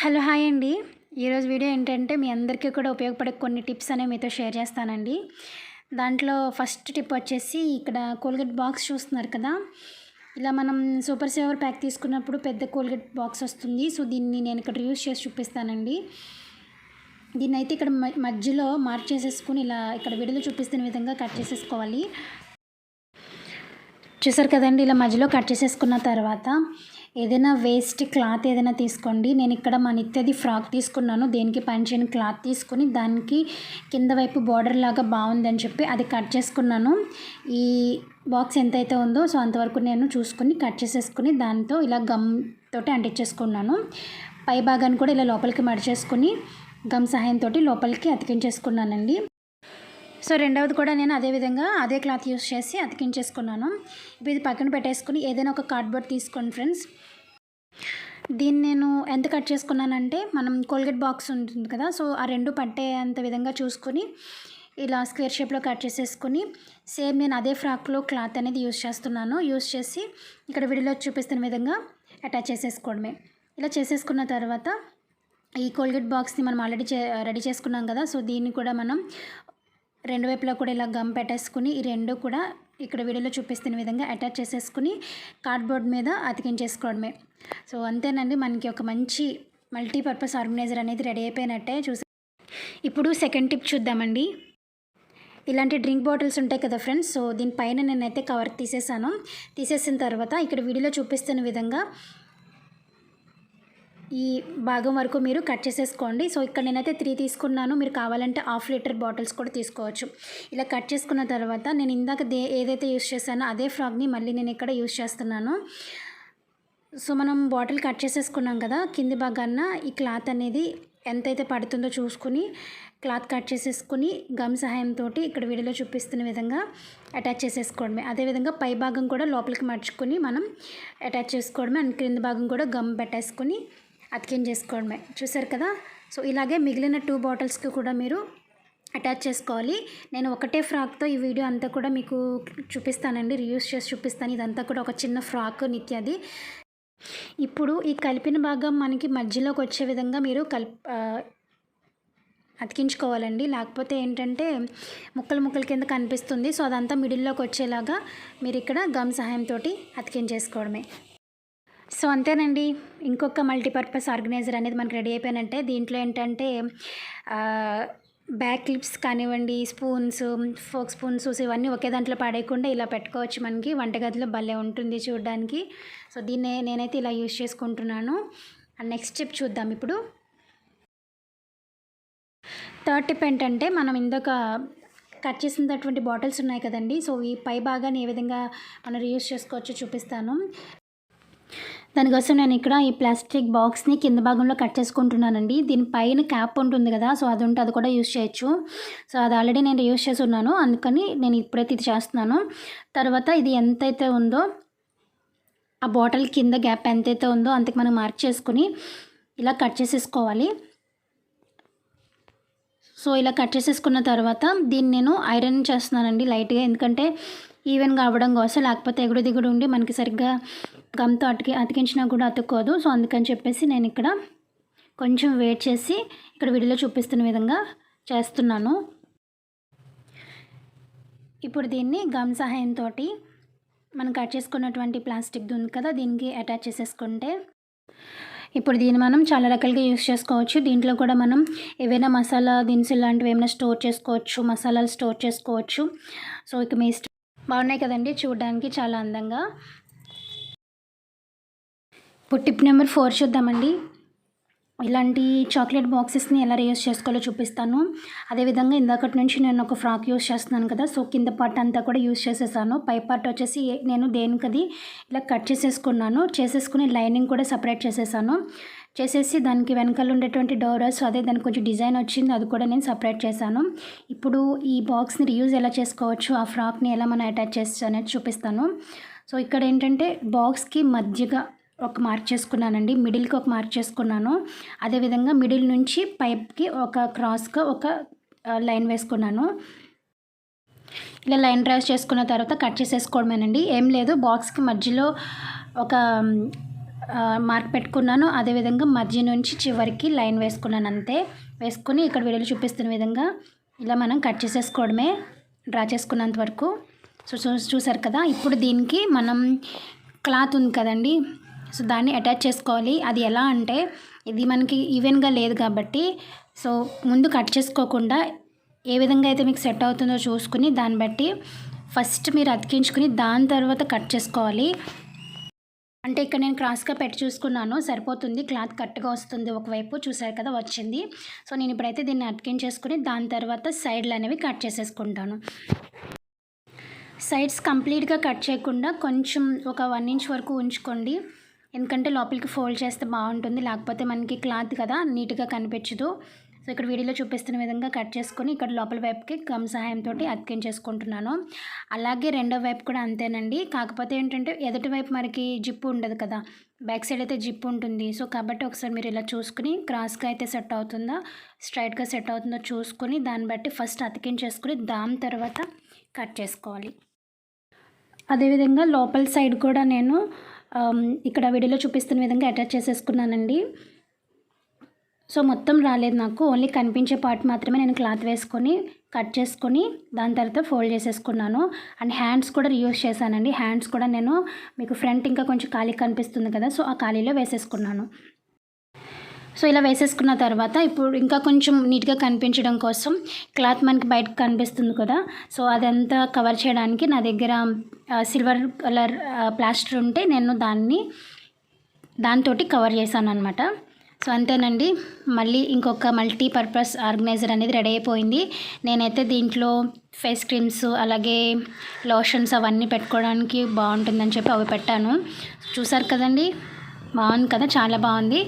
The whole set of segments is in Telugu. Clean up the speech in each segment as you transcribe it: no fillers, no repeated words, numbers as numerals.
హలో హాయ్ అండి. ఈరోజు వీడియో ఏంటంటే మీ అందరికీ కూడా ఉపయోగపడే కొన్ని టిప్స్ అనేవి మీతో షేర్ చేస్తానండి. దాంట్లో ఫస్ట్ టిప్ వచ్చేసి ఇక్కడ కోల్గేట్ బాక్స్ చూస్తున్నారు కదా. ఇలా మనం సూపర్ సేవర్ ప్యాక్ తీసుకున్నప్పుడు పెద్ద కోల్గేట్ బాక్స్ వస్తుంది. సో దీన్ని నేను ఇక్కడ యూస్ చేసి చూపిస్తానండి. దీన్ని అయితే ఇక్కడ మధ్యలో మార్క్ చేసేసుకుని ఇలా ఇక్కడ వీడియోలో చూపిస్తున్న విధంగా కట్ చేసేసుకోవాలి. చూసారు కదండి, ఇలా మధ్యలో కట్ చేసేసుకున్న తర్వాత ఏదైనా వేస్ట్ క్లాత్ ఏదైనా తీసుకోండి. నేను ఇక్కడ మా నిత్యది ఫ్రాక్ తీసుకున్నాను. దేనికి పనిచేయని క్లాత్ తీసుకుని దానికి కింద వైపు బార్డర్ లాగా బాగుందని చెప్పి అది కట్ చేసుకున్నాను. ఈ బాక్స్ ఎంతైతే ఉందో సో అంతవరకు నేను చూసుకుని కట్ చేసేసుకుని దాంతో ఇలా గమ్ తోటి అంటించేసుకున్నాను. పై భాగాన్ని కూడా ఇలా లోపలికి మడిచేసుకుని గమ్ సహాయంతో లోపలికి అతికించేసుకున్నానండి. సో రెండవది కూడా నేను అదేవిధంగా అదే క్లాత్ యూస్ చేసి అతికించేసుకున్నాను. ఇప్పుడు ఇది పక్కన పెట్టేసుకుని ఏదైనా ఒక కార్డ్బోర్డ్ తీసుకోండి ఫ్రెండ్స్. దీన్ని నేను ఎంత కట్ చేసుకున్నానంటే మనం కోల్గేట్ బాక్స్ ఉంటుంది కదా, సో ఆ రెండు పట్టేంత విధంగా చూసుకొని ఇలా స్క్వేర్ షేప్లో కట్ చేసేసుకుని సేమ్ నేను అదే ఫ్రాక్లో క్లాత్ అనేది యూస్ చేస్తున్నాను. యూస్ చేసి ఇక్కడ వీడియోలో చూపిస్తున్న విధంగా అటాచ్ చేసేసుకోవడమే. ఇలా చేసేసుకున్న తర్వాత ఈ కోల్గేట్ బాక్స్ని మనం ఆల్రెడీ రెడీ చేసుకున్నాం కదా, సో దీన్ని కూడా మనం రెండు వైపులా కూడా ఇలా గమ్ పెట్టేసుకుని ఈ రెండు కూడా ఇక్కడ వీడియోలో చూపిస్తున్న విధంగా అటాచ్ చేసేసుకుని కార్డ్బోర్డ్ మీద అతికించేసుకోవడమే. సో అంతేనండి, మనకి ఒక మంచి మల్టీపర్పస్ ఆర్గనైజర్ అనేది రెడీ అయిపోయినట్టే. ఇప్పుడు సెకండ్ టిప్ చూద్దామండి. ఇలాంటి డ్రింక్ బాటిల్స్ ఉంటాయి కదా ఫ్రెండ్స్, సో దీనిపైన నేనైతే కవర్ తీసేసిన తర్వాత ఇక్కడ వీడియోలో చూపిస్తున్న విధంగా ఈ భాగం వరకు మీరు కట్ చేసేసుకోండి. సో ఇక్కడ నేనైతే 3 తీసుకున్నాను. మీరు కావాలంటే 1/2 లీటర్ బాటిల్స్ కూడా తీసుకోవచ్చు. ఇలా కట్ చేసుకున్న తర్వాత నేను ఇందాక ఏదైతే యూస్ చేశానో అదే ఫ్రాక్ని మళ్ళీ నేను ఇక్కడ యూస్ చేస్తున్నాను. సో మనం బాటిల్ కట్ చేసేసుకున్నాం కదా, కింది భాగాన ఈ క్లాత్ అనేది ఎంతైతే పడుతుందో చూసుకుని క్లాత్ కట్ చేసేసుకుని గమ్ సహాయంతో ఇక్కడ వీడియోలో చూపిస్తున్న విధంగా అటాచ్ చేసేసుకోవడమే. అదేవిధంగా పై భాగం కూడా లోపలికి మర్చుకొని మనం అటాచ్ చేసుకోవడమే. అండ్ క్రింది భాగం కూడా గమ్ పెట్టేసుకుని అతికించేసుకోవడమే. చూసారు కదా. సో ఇలాగే మిగిలిన 2 బాటిల్స్కి కూడా మీరు అటాచ్ చేసుకోవాలి. నేను ఒకటే ఫ్రాక్తో ఈ వీడియో అంతా కూడా మీకు చూపిస్తానండి, రీయూస్ చేసి చూపిస్తాను. ఇదంతా కూడా ఒక చిన్న ఫ్రాక్ నిత్యది. ఇప్పుడు ఈ కలిపిన భాగం మనకి మధ్యలోకి వచ్చే విధంగా మీరు అతికించుకోవాలండి. లేకపోతే ఏంటంటే ముక్కలు కింద కనిపిస్తుంది. సో అదంతా మిడిల్లోకి వచ్చేలాగా మీరు ఇక్కడ గమ్ సహాయంతో అతికించేసుకోవడమే. సో అంతేనండి, ఇంకొక మల్టీపర్పస్ ఆర్గనైజర్ అనేది మనకు రెడీ అయిపోయినట్టే. దీంట్లో ఏంటంటే బ్యాక్ క్లిప్స్ కానివ్వండి, స్పూన్స్, ఫోక్ స్పూన్స్ ఇవన్నీ ఒకే దాంట్లో పడేయకుండా ఇలా పెట్టుకోవచ్చు. మనకి వంటగదిలో భలే ఉంటుంది చూడడానికి. సో దీన్ని నేనైతే ఇలా యూజ్ చేసుకుంటున్నాను. అండ్ నెక్స్ట్ టిప్ చూద్దాం. ఇప్పుడు థర్డ్ టిప్ ఏంటంటే మనం ఇందాక కట్ చేసినటువంటి బాటిల్స్ ఉన్నాయి కదండి, సో ఈ పై భాగాన్ని ఏ విధంగా మనం రీయూజ్ చేసుకోవచ్చో చూపిస్తాను. దానికోసం నేను ఇక్కడ ఈ ప్లాస్టిక్ బాక్స్ని కింద భాగంలో కట్ చేసుకుంటున్నానండి. దీనిపైన క్యాప్ ఉంటుంది కదా, సో అది ఉంటే అది కూడా యూస్ చేయొచ్చు. సో అది ఆల్రెడీ నేను యూస్ చేసి ఉన్నాను, అందుకని నేను ఇప్పుడైతే ఇది చేస్తున్నాను. తర్వాత ఇది ఎంతైతే ఉందో ఆ బాటిల్ కింద గ్యాప్ ఎంతైతే ఉందో అంతకు మనం మార్క్ చేసుకుని ఇలా కట్ చేసేసుకోవాలి. సో ఇలా కట్ చేసేసుకున్న తర్వాత దీన్ని నేను ఐరన్ చేస్తున్నానండి లైట్గా, ఎందుకంటే ఈవెన్గా అవ్వడం కోసం. లేకపోతే ఎగుడు దిగుడు ఉండి మనకి సరిగ్గా గమ్తో అతికించినా కూడా అతుక్కోదు. సో అందుకని చెప్పేసి నేను ఇక్కడ కొంచెం వెయిట్ చేసి ఇక్కడ వీడియోలో చూపిస్తున్న విధంగా చేస్తున్నాను. ఇప్పుడు దీన్ని గమ్ సహాయంతో మనం కట్ చేసుకున్నటువంటి ప్లాస్టిక్ ఉంది కదా, దీనికి అటాచ్ చేసేసుకుంటే ఇప్పుడు దీన్ని మనం చాలా రకాలుగా యూస్ చేసుకోవచ్చు. దీంట్లో కూడా మనం ఏవైనా మసాలా దినుసులు లాంటివి ఏమైనా స్టోర్ చేసుకోవచ్చు, మసాలాలు స్టోర్ చేసుకోవచ్చు. సో ఇక మీ ఇష్టం. బాగున్నాయి కదండి చూడడానికి చాలా అందంగా. ఇప్పుడు టిప్ నెంబర్ 4 చూద్దామండి. ఇలాంటి చాక్లెట్ బాక్సెస్ని ఎలా రీయూస్ చేసుకోవాలో చూపిస్తాను. అదేవిధంగా ఇందాకటి నుంచి నేను ఒక ఫ్రాక్ యూస్ చేస్తున్నాను కదా, సో కింద పార్ట్ అంతా కూడా యూస్ చేసేసాను. పై పార్ట్ వచ్చేసి నేను దేనికది ఇలా కట్ చేసేసుకుని లైనింగ్ కూడా సపరేట్ చేసేసి దానికి వెనకాల ఉండేటువంటి డోరస్ అదే దానికి కొంచెం డిజైన్ వచ్చింది, అది కూడా నేను సపరేట్ చేశాను. ఇప్పుడు ఈ బాక్స్ని రీయూజ్ ఎలా చేసుకోవచ్చు, ఆ ఫ్రాక్ని ఎలా మనం అటాచ్ చేసి అనేది చూపిస్తాను. సో ఇక్కడ ఏంటంటే బాక్స్కి మధ్యగా ఒక మార్క్ చేసుకున్నానండి, మిడిల్కి ఒక మార్క్ చేసుకున్నాను. అదేవిధంగా మిడిల్ నుంచి పైప్కి ఒక క్రాస్గా ఒక లైన్ వేసుకున్నాను. ఇలా లైన్ డ్రైవ్ చేసుకున్న తర్వాత కట్ చేసేసుకోవడమేనండి, ఏం లేదు. బాక్స్కి మధ్యలో ఒక మార్క్ పెట్టుకున్నాను. అదేవిధంగా మధ్య నుంచి చివరికి లైన్ వేసుకున్నాను అంతే. వేసుకొని ఇక్కడ వీడియోలో చూపిస్తున్న విధంగా ఇలా మనం కట్ చేసేసుకోవడమే డ్రా చేసుకున్నంత వరకు. సో చూసారు కదా. ఇప్పుడు దీనికి మనం క్లాత్ ఉంది కదండి, సో దాన్ని అటాచ్ చేసుకోవాలి. అది ఎలా అంటే ఇది మనకి ఈవెన్గా లేదు కాబట్టి సో ముందు కట్ చేసుకోకుండా ఏ విధంగా అయితే మీకు సెట్ అవుతుందో చూసుకుని దాన్ని బట్టి ఫస్ట్ మీరు అతికించుకుని దాని తర్వాత కట్ చేసుకోవాలి. అంటే ఇక్కడ నేను క్రాస్గా పెట్టి చూసుకున్నాను, సరిపోతుంది, క్లాత్ కరెక్ట్గా వస్తుంది. ఒకవైపు చూసారు కదా వచ్చింది. సో నేను ఇప్పుడైతే దీన్ని అతికించేసుకుని దాని తర్వాత సైడ్లు అనేవి కట్ చేసేసుకుంటాను. సైడ్స్ కంప్లీట్గా కట్ చేయకుండా కొంచెం ఒక 1 ఇంచ్ వరకు ఉంచుకోండి. ఎందుకంటే లోపలికి ఫోల్డ్ చేస్తే బాగుంటుంది, లేకపోతే మనకి క్లాత్ కదా నీట్గా కనిపించదు. సో ఇక్కడ వీడియోలో చూపిస్తున్న విధంగా కట్ చేసుకొని ఇక్కడ లోపల వైపుకి గమ్ సహాయంతో అతికించేసుకుంటున్నాను. అలాగే రెండో వైపు కూడా అంతేనండి. కాకపోతే ఏంటంటే ఎదుటి వైపు మనకి జిప్పు ఉండదు కదా, బ్యాక్ సైడ్ అయితే జిప్పు ఉంటుంది. సో కాబట్టి ఒకసారి మీరు ఇలా చూసుకుని క్రాస్గా అయితే సెట్ అవుతుందా స్ట్రైట్గా సెట్ అవుతుందో చూసుకొని దాన్ని బట్టి ఫస్ట్ అతికించేసుకుని దాని తర్వాత కట్ చేసుకోవాలి. అదేవిధంగా లోపల సైడ్ కూడా నేను ఇక్కడ వీడియోలో చూపిస్తున్న విధంగా అటాచ్ చేసేసుకున్నానండి. సో మొత్తం రాలేదు నాకు, ఓన్లీ కనిపించే పార్ట్ మాత్రమే నేను క్లాత్ వేసుకొని కట్ చేసుకొని దాని తర్వాత ఫోల్డ్ చేసేసుకున్నాను. అండ్ హ్యాండ్స్ కూడా రీయూజ్ చేశానండి. హ్యాండ్స్ కూడా నేను మీకు ఫ్రంట్ ఇంకా కొంచెం ఖాళీ కనిపిస్తుంది కదా, సో ఆ ఖాళీలో వేసేసుకున్నాను. సో ఇలా వేసేసుకున్న తర్వాత ఇప్పుడు ఇంకా కొంచెం నీట్గా కనిపించడం కోసం క్లాత్ మనకి బయటకు కనిపిస్తుంది కదా, సో అదంతా కవర్ చేయడానికి నా దగ్గర సిల్వర్ కలర్ ప్లాస్టర్ ఉంటే నేను దాంతో కవర్ చేశాను అనమాట. సో అంతేనండి. మళ్ళీ ఇంకొక మల్టీపర్పస్ ఆర్గనైజర్ అనేది రెడీ అయిపోయింది. నేనైతే దీంట్లో ఫేస్ క్రీమ్స్ అలాగే లోషన్స్ అవన్నీ పెట్టుకోవడానికి బాగుంటుందని చెప్పి అవి పెట్టాను. చూసారు కదండి, బాగుంది కదా, చాలా బాగుంది.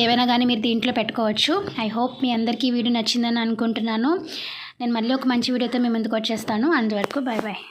ఏవైనా కానీ మీరు దీంట్లో పెట్టుకోవచ్చు. ఐ హోప్ మీ అందరికీ ఈ వీడియో నచ్చిందని అనుకుంటున్నాను. నేను మళ్ళీ ఒక మంచి వీడియోతో మీ ముందుకు వచ్చేస్తాను. అంతవరకు బాయ్ బాయ్.